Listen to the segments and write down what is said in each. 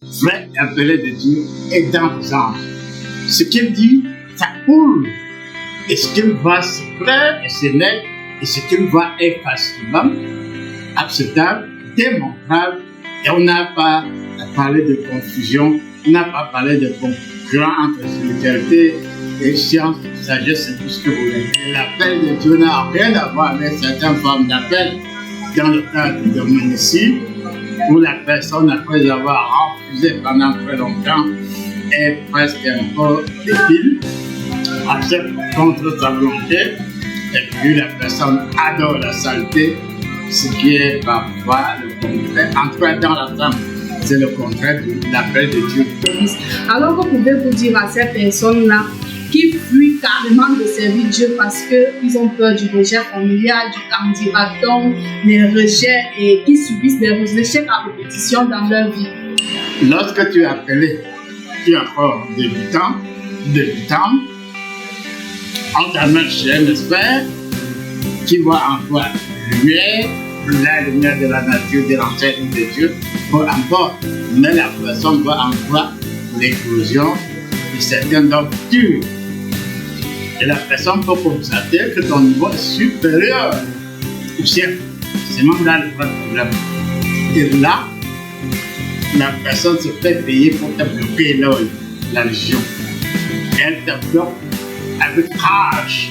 vrai appelé de Dieu est dans les anges. Ce qu'il dit, ça coule. Et ce qu'il va se plaire et se net, et ce qu'il va être facilement acceptable, démontrable, et on n'a pas parlé de confusion, on n'a pas parlé de concurrence entre spiritualité et science, sagesse, c'est tout ce que vous voulez. L'appel de Dieu n'a rien à voir avec certaines formes d'appel dans le cadre de ministère, où la personne, après avoir refusé pendant très longtemps, est presque un peu débile, accepte contre sa volonté, et puis la personne adore la saleté, ce qui est parfois le contraire. En tout cas, dans la femme, c'est le contraire de l'appel de Dieu. Alors, vous pouvez vous dire à ces personnes-là qui fuient carrément de servir Dieu parce qu'ils ont peur du rejet familial, du candidaton, des rejets et qui subissent des échecs à répétition dans leur vie. Lorsque tu es appelé, tu es encore débutant, on t'amène chez un expert qui voit en toi la lumière de la nature, de l'enseignement de Dieu, peu importe, mais la personne voit en toi l'éclosion de certaines doctrines. Et la personne peut constater que ton niveau est supérieur au sien. C'est même là le vrai problème. Et là, la personne se fait payer pour te bloquer la religion. Elle te bloque avec rage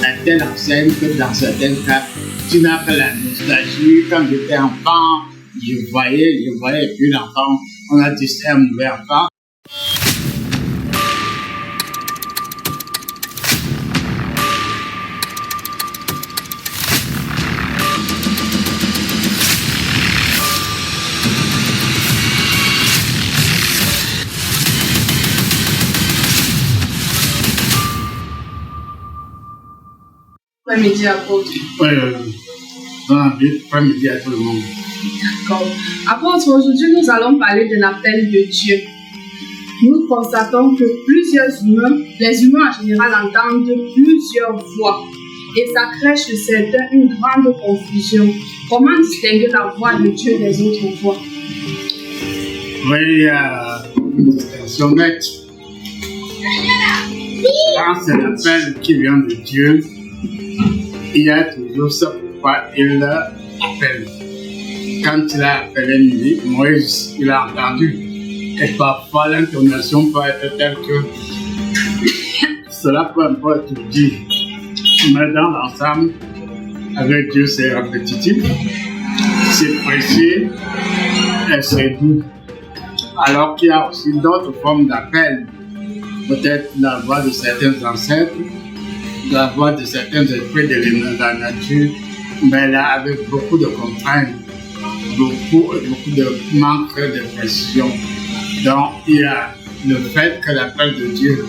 à telle enseigne que dans certains cas, tu n'as pas la nostalgie. Quand j'étais enfant, je voyais, et puis l'enfant, on a dit c'est un mauvais enfant. Après-midi apôtre. Oui, après-midi à tout le monde. D'accord. Apôtre, aujourd'hui, nous allons parler de l'appel de Dieu. Nous constatons que plusieurs humains, les humains en général, entendent plusieurs voix. Et ça crée chez certains une grande confusion. Comment distinguer la voix de Dieu des autres voix? Oui, il y a une distinction nette. Quand c'est l'appel qui vient de Dieu, il y a toujours ce pourquoi il appelle. Quand il a appelé Moïse, il a entendu. Et parfois l'intonation peut être telle que cela peut un peu être dit. Mais dans l'ensemble, avec Dieu, c'est répétitif, c'est précis et c'est doux. Alors qu'il y a aussi d'autres formes d'appel. Peut-être la voix de certains ancêtres, la voix de certains esprits de la nature, mais là avec beaucoup de contraintes, beaucoup de manque de précision. Donc il y a le fait que l'appel de Dieu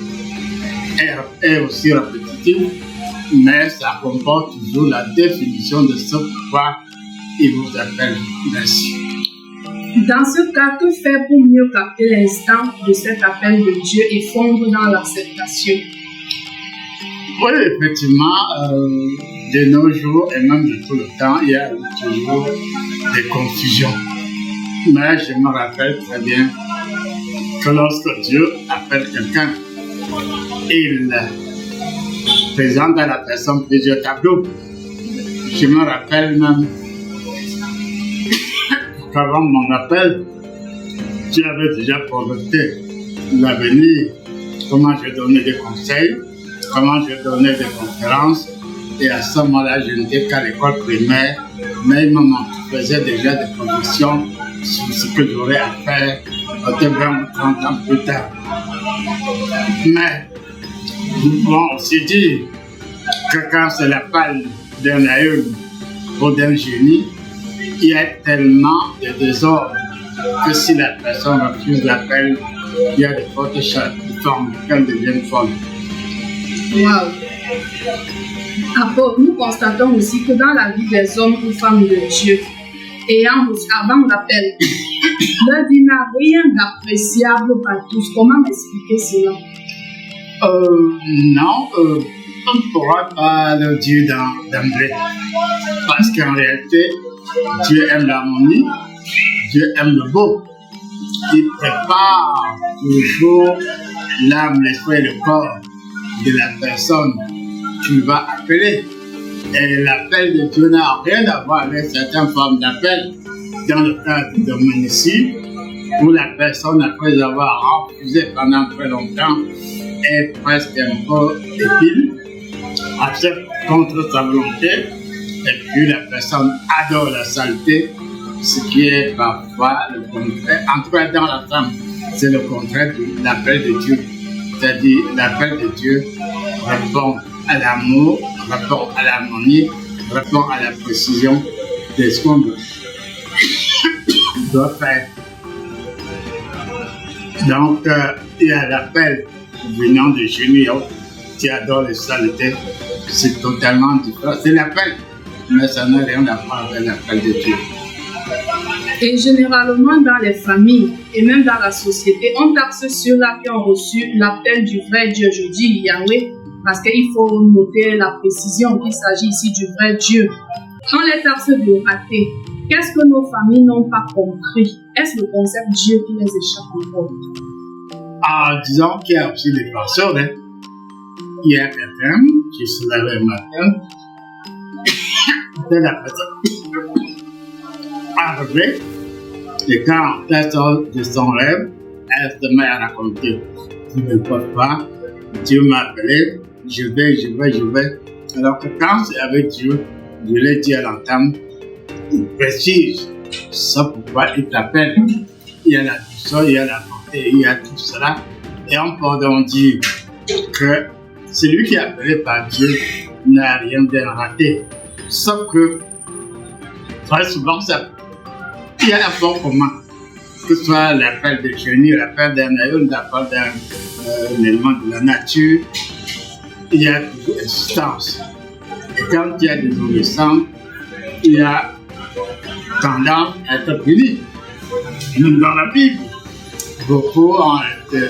est aussi répétitif, mais ça comporte toujours la définition de ce pourquoi il vous appelle. Merci. Dans ce cas, que faire pour mieux capter l'instant de cet appel de Dieu et fondre dans l'acceptation? Oui, effectivement, de nos jours et même de tout le temps, il y a toujours des confusions. Mais je me rappelle très bien que lorsque Dieu appelle quelqu'un, il présente à la personne plusieurs tableaux. Je me rappelle même qu'avant mon appel, Dieu avait déjà projeté l'avenir, comment je donnais des conseils, comment je donnais des conférences. Et à ce moment-là, je n'étais qu'à l'école primaire, mais il me faisait déjà des projections sur ce que j'aurais à faire peut-être 20 ou 30 ans plus tard. Mais nous pouvons aussi dire que quand c'est la palle d'un aïeul ou d'un génie, il y a tellement de désordre que si la personne refuse l'appel, il y a de fortes chances qu'elle devienne folle. Wow. Nous constatons aussi que dans la vie des hommes ou femmes de Dieu, avant l'appel, leur vie n'a rien d'appréciable par tous. Comment expliquer cela? Non, on ne pourra pas le dire d'emblée. Parce qu'en réalité, Dieu aime l'harmonie, Dieu aime le beau. il prépare toujours l'âme, l'esprit et le corps de la personne que tu vas appeler. Et l'appel de Dieu n'a rien à voir avec certaines formes d'appel. Dans le cas de mon ici, où la personne, après avoir refusé pendant très longtemps, est presque un peu débile, accepte contre sa volonté, et puis la personne adore la saleté, ce qui est parfois le contraire. En tout cas, dans la femme, c'est le contraire de l'appel de Dieu. C'est-à-dire, l'appel de Dieu répond à l'amour, répond à l'harmonie, répond à la précision de ce qu'on doit faire. Donc, il y a l'appel venant de Junior qui adore les saletés. C'est totalement différent. C'est l'appel, mais ça n'a rien à voir avec l'appel de Dieu. Et généralement, dans les familles et même dans la société, on taxe ceux-là qui ont reçu l'appel du vrai Dieu, je dis Yahweh, parce qu'il faut noter la précision qu'il s'agit ici du vrai Dieu. On les taxe de rater. Qu'est-ce que nos familles n'ont pas compris? Est-ce le concept Dieu qui les échappe encore? Disons qu'il y a aussi des pasteurs. Il y a quelqu'un qui se lève le matin, de la personne arrivée, et quand elle sort de son rêve, elle se met à raconter. Je ne peux pas, Dieu m'a appelé, je vais. Alors que quand c'est avec Dieu, je l'ai dit à l'entame, il précise ça pourquoi il t'appelle. Il y a la douceur, il y a la bonté, il y a tout cela. Et on peut donc dire que celui qui est appelé par Dieu n'a rien de raté. Sauf que très souvent, il y a un point commun. Que ce soit l'appel de génie, l'appel d'un aïeul, l'appel d'un élément de la nature, il y a toujours existence. Et quand il y a des obéissants, il y a tendance à être puni. Même dans la Bible, beaucoup ont été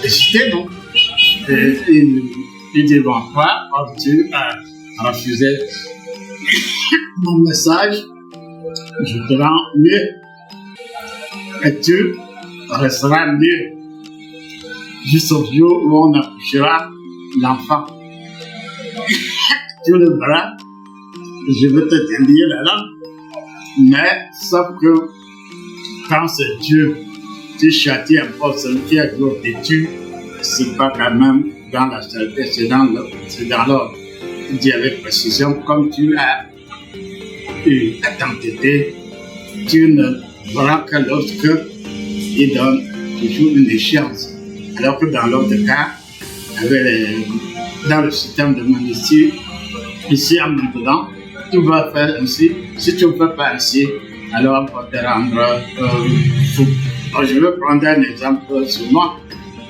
cités, non? Et ils disent, bon, quoi, comme Dieu a refusé mon message, je te rends mieux. Et tu resteras mieux jusqu'au jour où on accouchera l'enfant. Tu le verras, je vais te délier la langue. Mais, sauf que quand c'est Dieu, tu châties un peu celui qui a glorifié, c'est pas quand même dans la saleté, c'est dans l'ordre. Il dit avec précision, comme tu as eu à t'entêter, tu ne verras que lorsque il donne toujours une échéance. Alors que dans l'autre cas, dans le système de ministère, ici en maintenant, tu vas faire ainsi. Si tu ne fais pas ainsi, alors on peut te rendre fou. Alors, je vais prendre un exemple sur moi.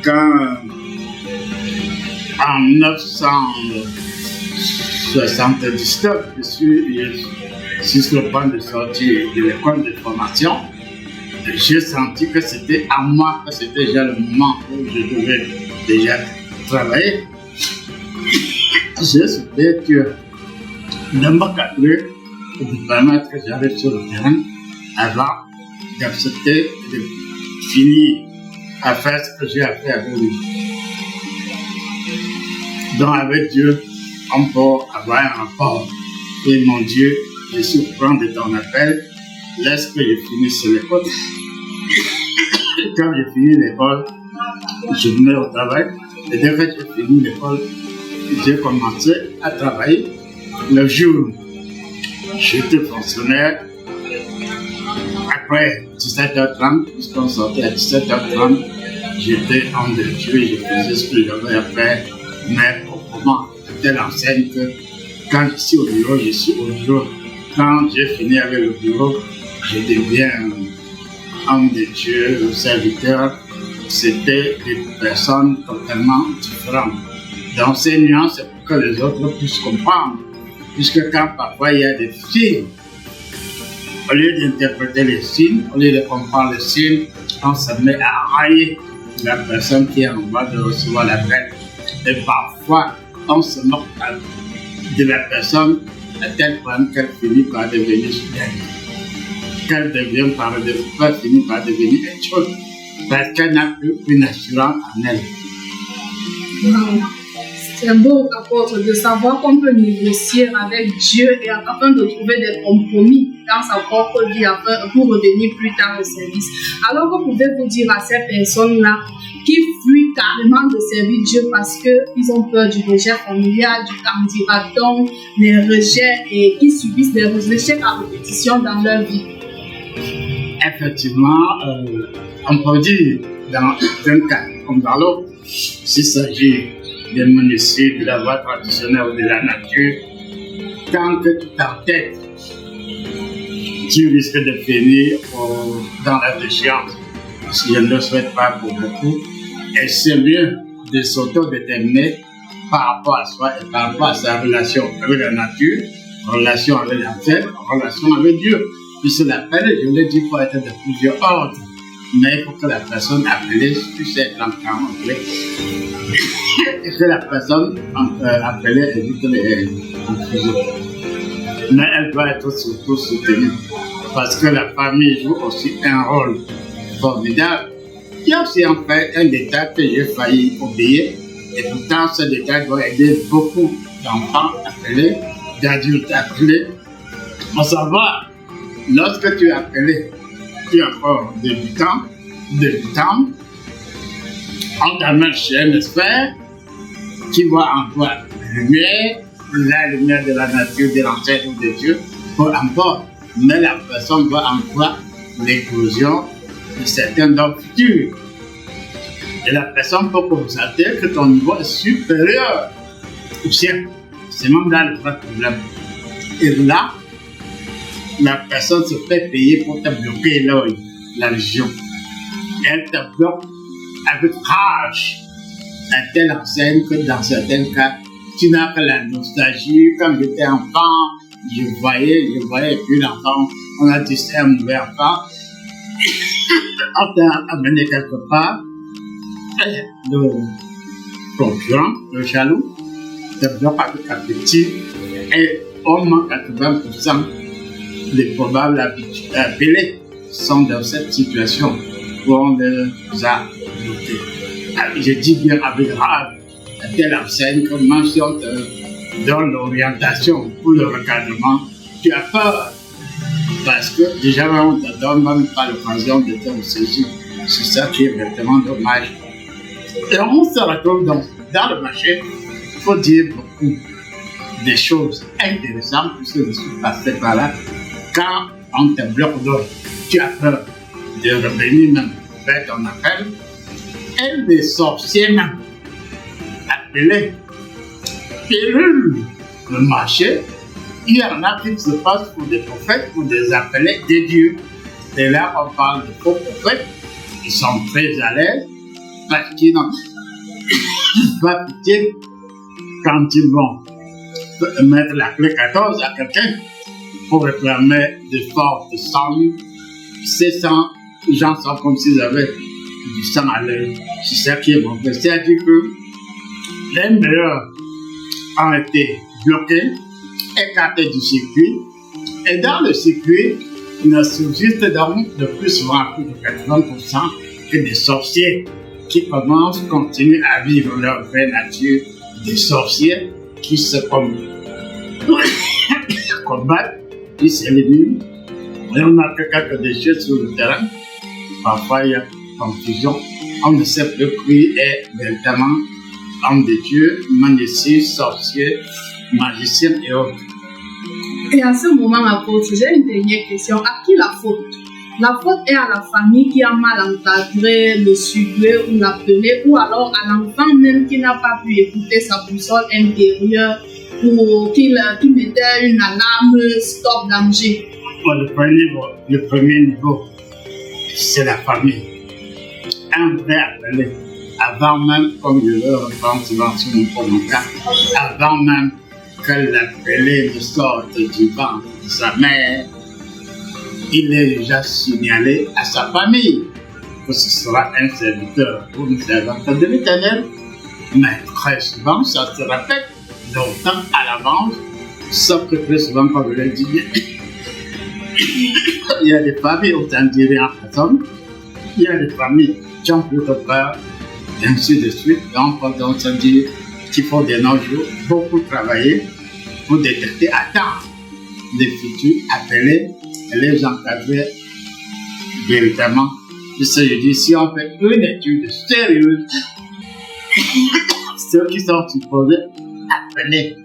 Quand en 1979, je suis sur le point de sortir de l'école de formation, j'ai senti que c'était à moi, que c'était déjà le moment où je devais déjà travailler. J'ai souhaité que de m'encadrer et de permettre que j'arrive sur le terrain avant d'accepter de finir à faire ce que j'ai à faire avec lui. Donc avec Dieu, on peut avoir un rapport. Et mon Dieu, je suis au courant de ton appel, laisse que je finisse l'école. Et quand j'ai fini l'école, je me mets au travail. Et dès que j'ai fini l'école, j'ai commencé à travailler. Le jour, j'étais fonctionnaire. Après 17h30, puisqu'on sortait à 17h30, j'étais homme de Dieu et je faisais ce que j'avais à faire. Mais au moment de telle enseigne que quand je suis au bureau, je suis au bureau. Quand j'ai fini avec le bureau, je deviens homme de Dieu, serviteur. C'était des personnes totalement différentes. Dans ces nuances, c'est pour que les autres puissent comprendre. Puisque quand parfois il y a des signes, au lieu d'interpréter les signes, au lieu de comprendre les signes, on se met à railler la personne qui est en bas de recevoir l'appel. Et parfois, on se moque de la personne à tel point qu'elle finit par devenir soudaine. qu'elle va finir par devenir autre chose. Parce qu'elle n'a plus une assurance en elle. C'est beau, apôtre, de savoir qu'on peut négocier avec Dieu et afin de trouver des compromis dans sa propre vie pour revenir plus tard au service. Alors, que pouvez-vous dire à ces personnes-là qui fuient carrément de servir Dieu parce qu'ils ont peur du rejet familial, du candidaton, des rejets et qui subissent des rejets à répétition dans leur vie? Effectivement, on peut dire dans un cas comme dans l'autre, s'il s'agit des menuisiers de la voie traditionnelle ou de la nature, tant que tu t'entêtes, tu risques de finir dans la déchéance. Je ne le souhaite pas pour beaucoup. Et c'est mieux de s'autodéterminer par rapport à soi et par rapport à sa relation avec la nature, relation avec l'ancêtre, relation avec Dieu. Puisque l'appel, je l'ai dit, peut être de plusieurs ordres. Mais il faut que la personne appelée puisse être encadrée. Et que la personne appelée évite les confusions. Mais elle doit être surtout soutenue. Parce que la famille joue aussi un rôle formidable. Il y a aussi en fait un détail que j'ai failli oublier. Et pourtant, ce détail doit aider beaucoup d'enfants appelés, d'adultes appelés. On savoir, lorsque tu es appelé, tu es encore débutant, on t'amène chez un expert qui voit en toi la lumière de la nature, de l'ancêtre ou de Dieu, peu importe. Mais la personne voit en toi l'éclosion de certains dons futurs. Et la personne peut constater que ton niveau est supérieur au sien. C'est même là le vrai problème. Et là, la personne se fait payer pour te bloquer l'œil, la religion. Elle te bloque avec rage à telle enseigne que dans certains cas, tu n'as que la nostalgie. Quand j'étais enfant, je voyais, et puis l'enfant, on a dit c'est un mauvais enfant. On t'a amené quelque part, le concurrent, le jaloux, te bloque avec appétit et on manque à 80% des probables appelés sont dans cette situation où on les a bloqués. Je dis bien avec rage, à telle enseigne que mention dans l'orientation pour le recadrement, tu as peur. Parce que déjà, on ne te donne même pas l'occasion de te saisir. C'est ça qui est vraiment dommage. Et on se retrouve donc dans le marché, il faut dire beaucoup des choses intéressantes, puisque je suis passé par là. Quand on te bloque d'or, tu as peur de revenir même vers ton appel. Et les sorciers même, appelés pilules, le marché, il y en a qui se passent pour des prophètes, pour des appelés de Dieu. Et là, on parle de faux prophètes, ils sont très à l'aise, parce qu'ils n'ont pas pitié quand ils vont mettre la clé 14 à quelqu'un pour réclamer des forces de sang. Ces gens sont comme s'ils avaient du sang à l'œil. C'est ça qui est bon. C'est-à-dire que les meilleurs ont été bloqués, écartés du circuit. Et dans le circuit, il ne subsiste donc de plus souvent plus de 80% que des sorciers qui continuent à vivre leur vraie nature, des sorciers qui se combattent, qui s'éliminent. Et on a quelques déchets sur le terrain. Parfois, il y a confusion. On ne sait plus qui est véritablement homme de Dieu, magicien, sorcier, magicien et autres. Et à ce moment, apôtre, j'ai une dernière question. À qui la faute? La faute est à la famille qui a mal encadré le sujet ou l'appelé, ou alors à l'enfant même qui n'a pas pu écouter sa boussole intérieure ou qui mettait une alarme stop danger. Le premier niveau, c'est la famille. Un vrai appelé, avant même, comme je le reprends souvent sur mon commentaire, avant même que l'appelé ne sorte du ventre de sa mère, il est déjà signalé à sa famille que ce sera un serviteur ou une servante de l'Éternel. Mais très souvent, ça se répète longtemps à l'avance, sauf que très souvent, comme je l'ai dit, Il y a des familles où ça ne dit rien à personne. Il y a des familles qui ont plus de peur, et ainsi de suite. Donc, ça dit qu'il faut de nos jours beaucoup travailler pour détecter à temps les futurs appelés et les encadrer véritablement. Je dis, si on fait une étude sérieuse, ceux qui sont supposés appeler,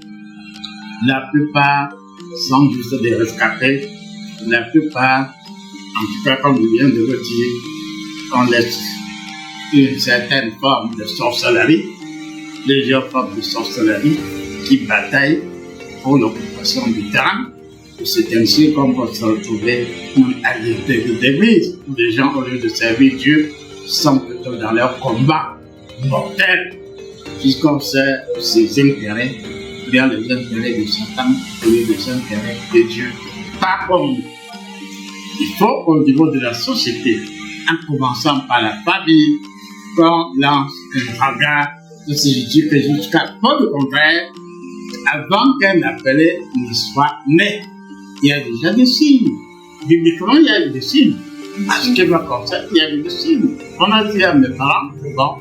la plupart sont juste des rescapés. La plupart, en tout cas, comme je viens de le dire, on laisse une certaine forme de sorcellerie, plusieurs formes de sorcellerie qui bataillent pour l'occupation du terrain. Et c'est ainsi qu'on peut se retrouver à l'église, où les gens, au lieu de servir Dieu, sont plutôt dans leur combat mortel, puisqu'on sert ses intérêts, vers les intérêts de Satan, au lieu des intérêts de Dieu. Par contre, il faut au niveau de la société, en commençant par la famille, qu'on lance un regard de ce Dieu que jusqu'à peu de contraire, avant qu'un appelé ne soit né, il y a déjà des signes. Bibliquement, il y a eu des signes. À ce qui va concerner, il y a eu des signes. On a dit à mes parents, bon,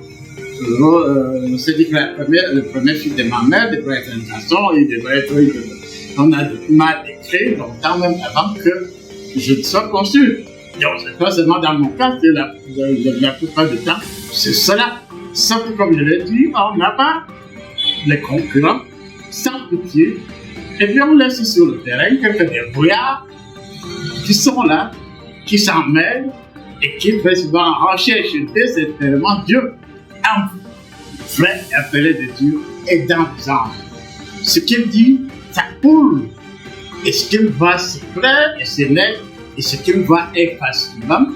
c'est dit que le premier fils de ma mère devrait être un garçon, il devrait être. On a mal écrit longtemps même avant que je ne sois conçu. Donc, c'est pas seulement dans mon cas, c'est la plupart du temps, c'est cela. Sauf que, comme je l'ai dit, on n'a pas les concurrents, sans pitié, et puis on laisse sur le terrain quelques débrouillards qui sont là, qui s'en mêlent, et qui fait souvent rechercher c'est tellement Dieu, un vrai appelé de Dieu, et dans les anges. Ce qu'il dit, ça coule. Et ce qu'il va se plaire et se mettre, et ce qu'il va être facilement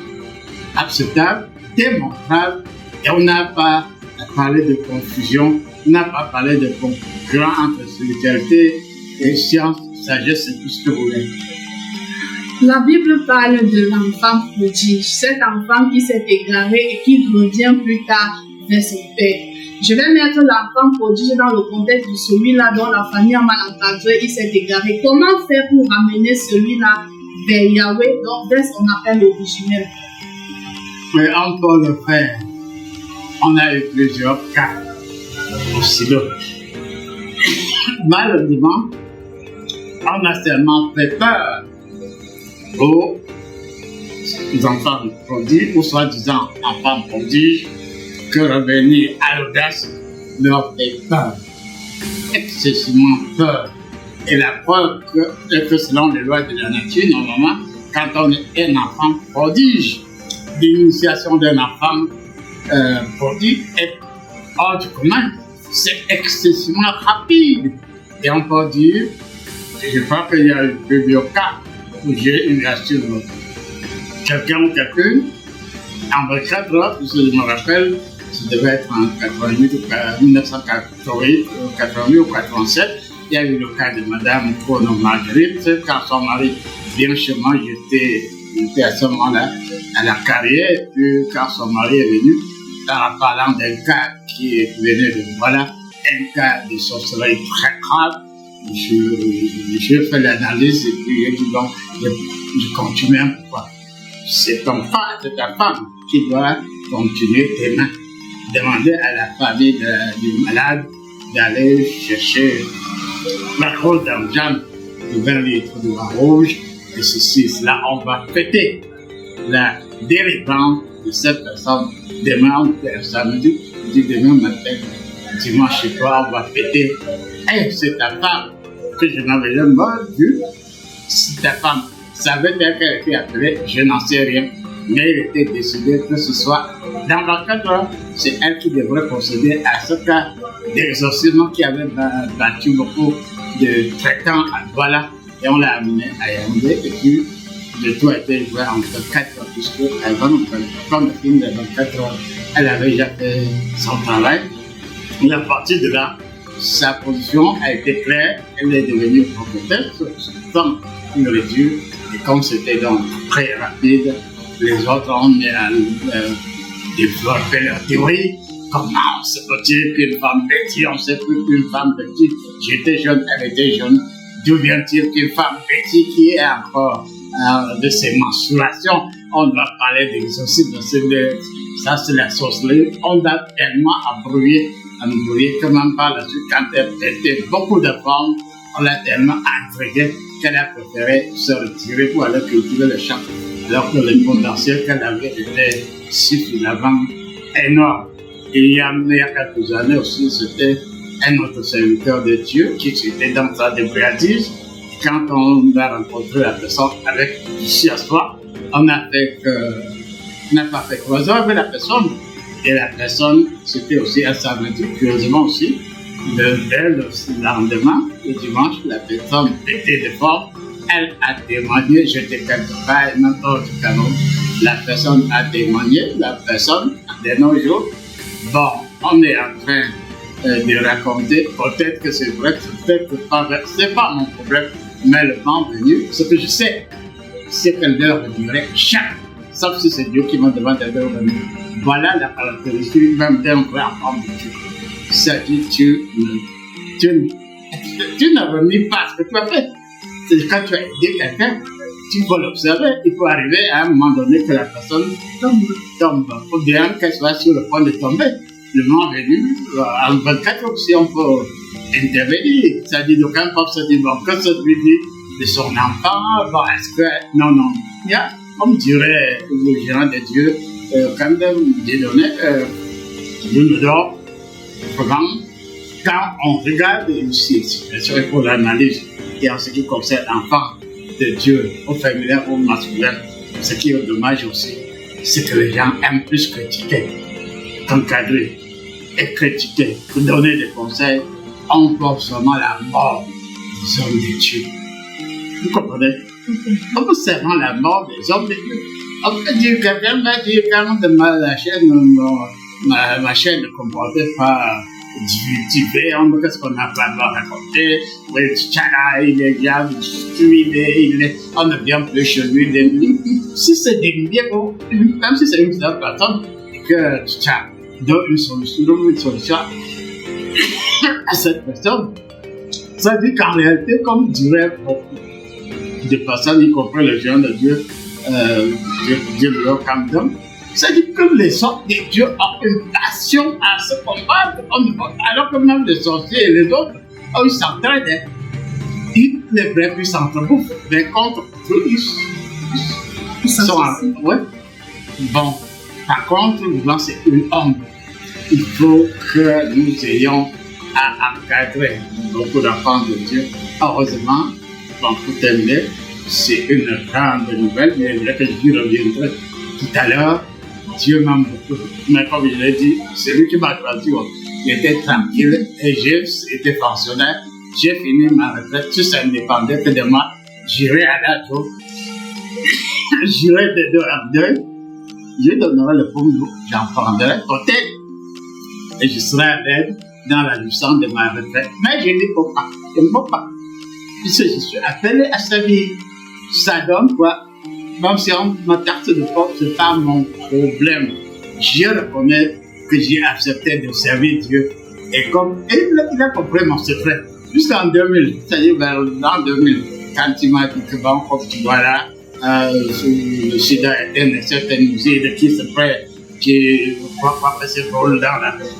acceptable, démontrable, et on n'a pas à parler de confusion, on n'a pas parlé de concurrence entre spiritualité et science, sagesse et tout ce que vous voulez. La Bible parle de l'enfant prodige, cet enfant qui s'est égaré et qui revient plus tard vers son père. Je vais mettre l'enfant prodige dans le contexte de celui-là dont la famille a mal encadré, il s'est égaré. Comment faire pour ramener celui-là vers Yahweh, donc vers son appel originel? Mais on peut le faire. On a eu plusieurs cas aussi là. Malheureusement, on a tellement fait peur aux enfants prodiges, ou soi-disant enfants prodiges, que revenir à l'audace leur fait peur, excessivement peur. Et la preuve que selon les lois de la nature, normalement, quand on est un enfant prodige, l'initiation d'un enfant prodige est hors du commun. C'est excessivement rapide. Et on peut dire, je crois qu'il y a eu plusieurs cas où j'ai eu la sur quelqu'un ou quelqu'une, en 24 si je me rappelle, ça devait être en 1988 ou 87, il y a eu le cas de Madame Kono Marguerite, quand son mari vient chez moi, j'étais à ce moment-là à la carrière, puis quand son mari est venu, en parlant d'un cas qui venait de, voilà, un cas de sorcellerie très grave, je fais l'analyse et puis je dis donc, je continue un peu. C'est ta femme qui doit continuer tes mains. Demander à la famille du malade d'aller chercher la grosse d'argent de 20 litres de vin rouge et ceci, cela, on va fêter la délivrance de cette personne. Demain, on fait un samedi, demain matin, dimanche chez toi, on va fêter. Hey, c'est ta femme que je n'avais jamais vue. Si ta femme savait qu'elle était appelée, je n'en sais rien. Mais il était décidé que ce soit dans 24 heures, c'est elle qui devrait procéder à ce cas d'exorcisme qui avait battu beaucoup de traitants à Douala. Et on l'a amené à Yaoundé. Et puis, le tout a été joué en 24 heures, puisque comme le film de 24 heures, elle avait déjà fait son travail. Et à partir de là, sa position a été claire. Elle est devenue prophétesse, comme une lecture. Et comme c'était donc très rapide, les autres ont développé leur théorie. Comment se peut-il qu'une femme bêtise, on ne sait plus qu'une femme bêtise. J'étais jeune, elle était jeune. D'où vient-il qu'une femme bêtise qui est encore de ses menstruations. On doit parler d'exorcisme, ça c'est la sorcellerie. On a tellement embrouillé que même par la suite, quand elle était beaucoup de femmes, on l'a tellement intriguée qu'elle a préféré se retirer pour aller cultiver le champ, alors que le potentiel qu'elle avait était suffisamment énorme. Et il y a quelques années aussi, c'était un autre serviteur de Dieu qui était dans sa débrouillardise. Quand on a rencontré la personne avec enthousiasme, on n'a pas fait croiser avec la personne. Et la personne, c'était aussi un samedi, curieusement aussi, le lendemain, le dimanche, la personne était de forme. Elle a témoigné, j'étais quelque part, et même autre canon. La personne a témoigné, la personne, de nos jours, bon, on est en train de raconter, peut-être que c'est vrai, peut-être que pas vrai, c'est pas mon problème, mais le moment venu, ce que je sais, c'est qu'elle leur dirait chaque, sauf si c'est Dieu qui m'a demandé de revenir. Voilà la caractéristique même d'un vrai enfant de Dieu. C'est-à-dire, tu ne remis pas ce que tu as fait. C'est quand tu as aidé quelqu'un, tu peux l'observer, il faut arriver à un moment donné que la personne tombe, ou bien qu'elle soit sur le point de tomber. Le moment venu, en 24 heures, si on peut intervenir, c'est-à-dire d'aucun pape se dit, bon, que celui dit de son enfant, bon, est-ce que, non, il y a, comme dirait le gérant de Dieu, quand même, j'ai donné, je me dors, quand on regarde une situation pour l'analyse, et en ce qui concerne l'enfant de Dieu, au féminin ou au masculin, ce qui est dommage aussi, c'est que les gens aiment plus critiquer qu'encadrer et critiquer, que donner des conseils, on voit seulement la mort des hommes de Dieu. Vous comprenez? On voit seulement la mort des hommes de Dieu. On peut dire, quelqu'un m'a dit, quand ma chaîne ne comportait pas divulgué, qu'est-ce qu'on a pas raconté, oui, tchala, il est bien, on ne vient plus chez lui, si c'est des milliers, même si c'est une seule personne, que tu donnes une solution à cette personne, ça dit qu'en réalité, comme dirait beaucoup de personnes, y compris les gens de Dieu, Dieu de leur camp, ça dit que les hommes de Dieu ont une passion à se combattre, alors que même les sorciers et les autres, ils s'entraident. Les vrais puis s'entrebouffent, mais contre eux, ils sont ouais. Bon, par contre, c'est une ombre. Il faut que nous ayons à encadrer beaucoup d'enfants de Dieu. Heureusement, bon, pour terminer, c'est une grande nouvelle, mais il faudrait que je reviendrai tout à l'heure. Dieu m'aime beaucoup, mais comme je l'ai dit, c'est lui qui m'a choisi. J'étais tranquille et j'ai été fonctionnaire. J'ai fini ma retraite, tout ça ne dépendait que de moi. J'irai à la tour, j'irai de deux en deux, je donnerai le pommeau, j'en prendrai peut-être, et je serai à l'aide dans la licence de ma retraite. Mais je ne peux pas, je ne peux pas, puisque je suis appelé à servir. Ça donne quoi? Même si on m'attaque de porte, ce n'est pas mon problème. Je reconnais que j'ai accepté de servir Dieu. Et comme il a compris mon secret, jusqu'en 2000, c'est-à-dire vers l'an 2000, quand il m'a dit que bon, comme tu vois là, le sida est un certain musée qui se prête, qui va pas ce rôle dans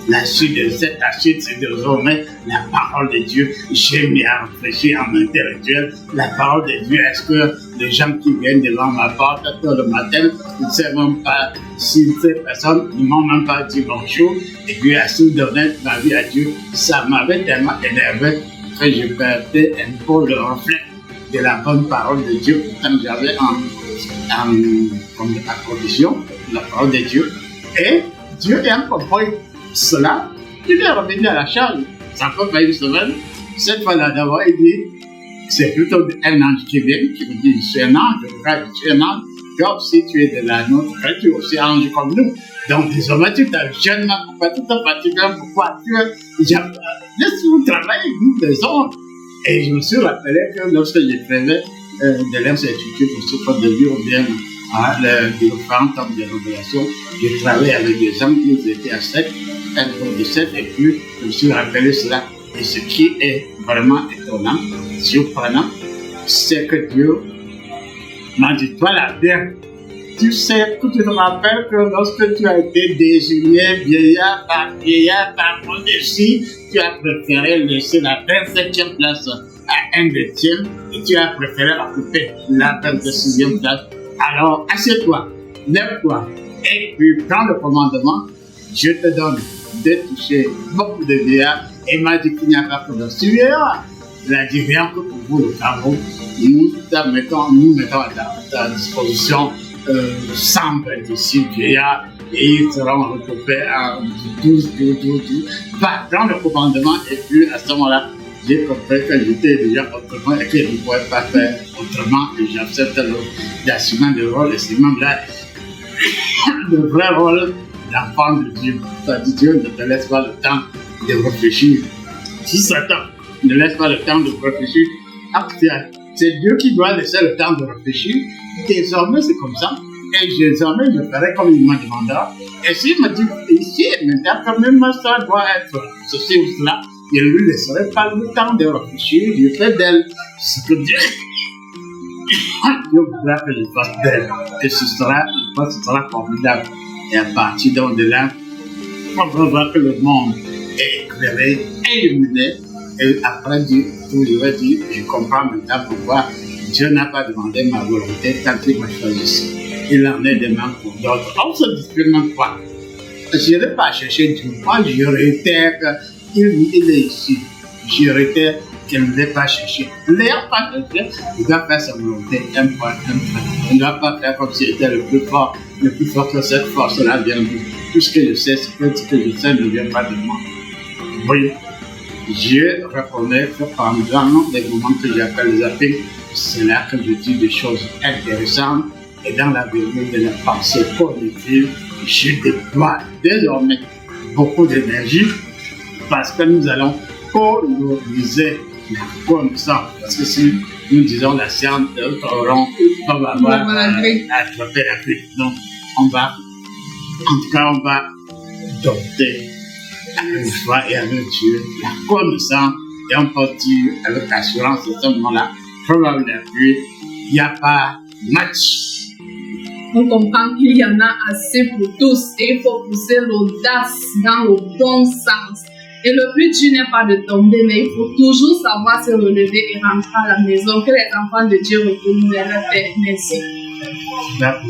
la suite de cette chute, c'est désormais la parole de Dieu. J'ai mis à réfléchir en intellectuel. La parole de Dieu, est-ce que les gens qui viennent devant ma porte le matin, ils ne savent même pas si ces personnes ne m'ont même pas dit bonjour, et puis à ce donner ma vie à Dieu, ça m'avait tellement énervé que je perdais un peu le reflet de la bonne parole de Dieu. Pourtant, j'avais comme condition la parole de Dieu. Et Dieu ayant compris cela, il est revenu à la charge. Ça peut faire une semaine. Cette fois-là, d'abord, il dit, c'est plutôt un ange qui vient, qui me dit, je suis un ange, je suis un ange. Comme si tu es de la nôtre, tu es aussi un ange comme nous. Donc, désormais, tu t'as jeune, pourquoi tu t'es fatigué, pourquoi tu es... Laisse-nous travailler, nous, les anges. Et je me suis rappelé que lorsque j'écrivais de l'incertitude aussi pour de Dieu, ou bien les différents temps de révélation, j'ai travaillé avec des gens qui étaient à 7, un groupe de 7, et puis je me suis rappelé cela. Et ce qui est vraiment étonnant, surprenant, c'est que Dieu m'a dit, toi là, bien. Tu sais, tu te rappelles que lorsque tu as été désigné vieillard par modestie, tu as préféré laisser la 27e place à un des tiens et tu as préféré occuper la 26e place. Alors, assieds-toi, lève-toi et puis prends le commandement. Je te donne de toucher beaucoup de vieillards. Et m'a dit qu'il n'y a pas que de vieillards. Il a dit rien que pour vous, le Cameroun, nous mettons à ta disposition 126 vieillards et ils seront regroupés à 12. Dans le commandement, et puis à ce moment-là, j'ai compris que j'étais déjà autrement et que je ne pouvais pas faire autrement et j'accepte l'assumement de rôle et c'est même là le vrai rôle d'enfant de Dieu. C'est-à-dire Dieu ne te laisse pas le temps de réfléchir. Si Satan ne laisse pas le temps de réfléchir, c'est Dieu qui doit laisser le temps de réfléchir. Désormais, c'est comme ça. Et désormais, je ferai comme il m'a demandé. Et s'il me dit, ici, maintenant, quand même, ça doit être ceci ou cela, je ne lui laisserai pas le temps de réfléchir. Je fais d'elle ce que Dieu voudra que je fasse d'elle. Et ce sera formidable. Et à partir de là, on va voir que le monde est éclairé, illuminé. Et après, je comprends maintenant pourquoi Dieu n'a pas demandé ma volonté quand il m'a choisi. Il en est de même pour d'autres. On se dispute même pas. Je n'irai pas chercher Dieu. Moi, je réitère qu'il est ici. Je réitère qu'il ne l'ait pas cherché. N'ayant pas cherché, il doit faire sa volonté, un point. Il ne doit pas faire comme s'il était le plus fort que cette force-là vient de lui. Tout ce que je sais, c'est que ce que je sais ne vient pas de moi. Oui. Je reconnais que pendant les moments que j'appelle les appels, c'est là que je dis des choses intéressantes et dans la virgule de la pensée positive, je déploie désormais beaucoup d'énergie parce que nous allons coloniser la connaissance. Parce que si nous disons la science, on va avoir attrapé la grippe. Donc, on va dompter avec foi et avec Dieu, la connaissance, et on peut dire avec assurance à ce moment-là, probablement qu'il n'y a pas match. On comprend qu'il y en a assez pour tous et il faut pousser l'audace dans le bon sens. Et le but n'est pas de tomber, mais il faut toujours savoir se relever et rentrer à la maison. Que les enfants de Dieu retournent vers leur Père. Merci. Merci.